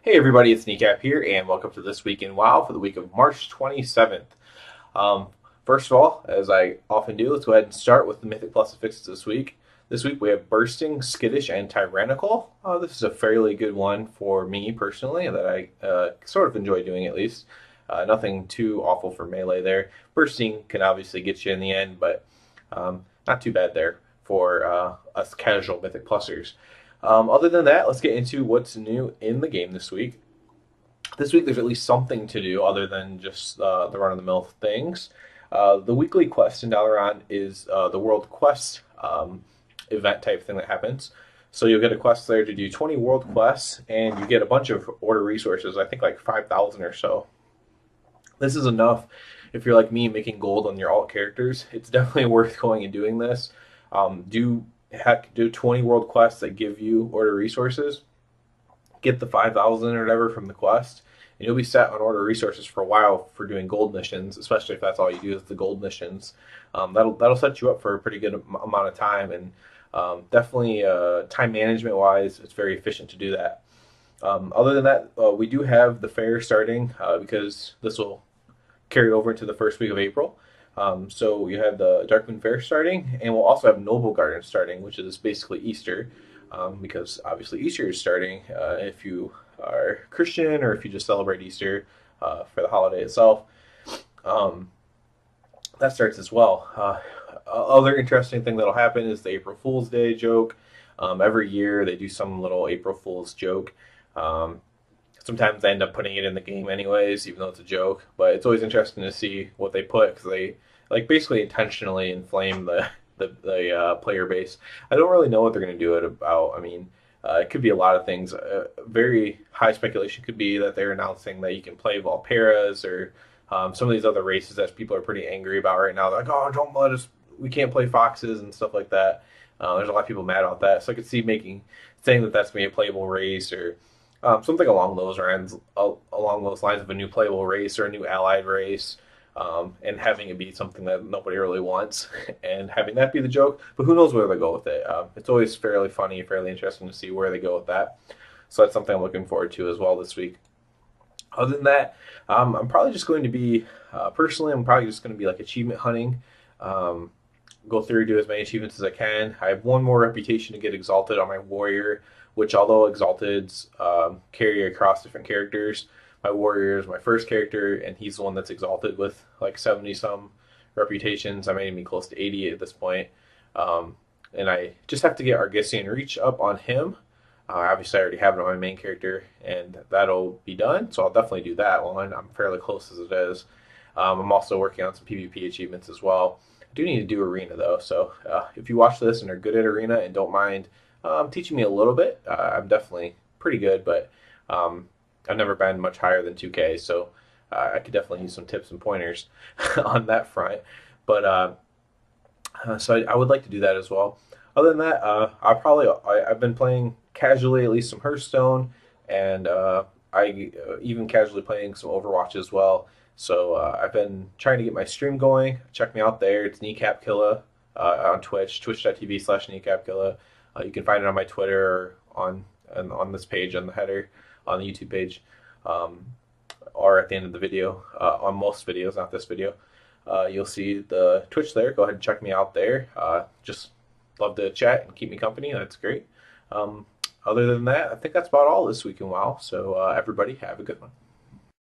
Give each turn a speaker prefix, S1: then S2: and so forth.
S1: Hey everybody, it's Kneecap here, and welcome to This Week in WoW for the week of March 27th. Um, First of all, as I often do, let's go ahead and start with the Mythic Plus affixes this week. This week we have Bursting, Skittish, and Tyrannical. This is a fairly good one for me personally that I sort of enjoy doing at least. Nothing too awful for melee there. Bursting can obviously get you in the end, but not too bad there for us casual Mythic Plusers. Other than that, let's get into what's new in the game this week. This week, there's at least something to do other than just the run of the mill things. The weekly quest in Dalaran is the World Quest event type thing that happens. So you'll get a quest there to do 20 world quests, and you get a bunch of order resources, I think like 5,000 or so. This is enough if you're like me making gold on your alt characters. It's definitely worth going and doing this. Do 20 world quests that give you order resources. Get the 5,000 or whatever from the quest, and you'll be set on order resources for a while for doing gold missions, especially if that's all you do is the gold missions. That'll set you up for a pretty good amount of time, and definitely time management wise, it's very efficient to do that. Other than that, we do have the fair starting because this will carry over into the first week of April. So you have the Darkmoon Fair starting, and we'll also have Noble Garden starting, which is basically Easter, because obviously Easter is starting if you are Christian or if you just celebrate Easter for the holiday itself. Um, that starts as well. Other interesting thing that'll happen is the April Fool's Day joke. Every year they do some little April Fool's joke. Um, Sometimes they end up putting it in the game anyways, even though it's a joke. But it's always interesting to see what they put because they like basically intentionally inflame the player base. I don't really know what they're going to do it about. I mean, it could be a lot of things. Very high speculation could be that they're announcing that you can play Valperas or some of these other races that people are pretty angry about right now. They're like, oh, don't let us. We can't play foxes and stuff like that. There's a lot of people mad about that. So I could see saying that that's going to be a playable race or something along those lines of a new playable race or a new allied race, and having it be something that nobody really wants, and having that be the joke. But who knows where they go with it? It's always fairly funny, fairly interesting to see where they go with that. So that's something I'm looking forward to as well this week. Other than that, I'm probably just going to be personally. I'm probably just going to be like achievement hunting. Um, Go through, do as many achievements as I can. I have one more reputation to get exalted on my warrior, which although exalteds carry across different characters, my warrior is my first character, and he's the one that's exalted with like 70 some reputations. I may be close to 80 at this point. And I just have to get Argisian Reach up on him. Obviously, I already have it on my main character, and that'll be done. So I'll definitely do that one. I'm fairly close as it is. I'm also working on some PvP achievements as well. I do need to do arena though, so if you watch this and are good at arena and don't mind teaching me a little bit, I'm definitely pretty good, but um, I've never been much higher than 2K, so I could definitely use some tips and pointers on that front. But I would like to do that as well. Other than that, I've been playing casually at least some Hearthstone, and I even casually playing some Overwatch as well. So I've been trying to get my stream going. Check me out there. It's Kneecapkilla on Twitch, twitch.tv/Kneecapkilla. You can find it on my Twitter or on this page on the header on the YouTube page, um, or at the end of the video. On most videos, not this video, you'll see the Twitch there. Go ahead and check me out there. Just love to chat and keep me company. That's great. Um, Other than that, I think that's about all this week in WoW. So everybody have a good one.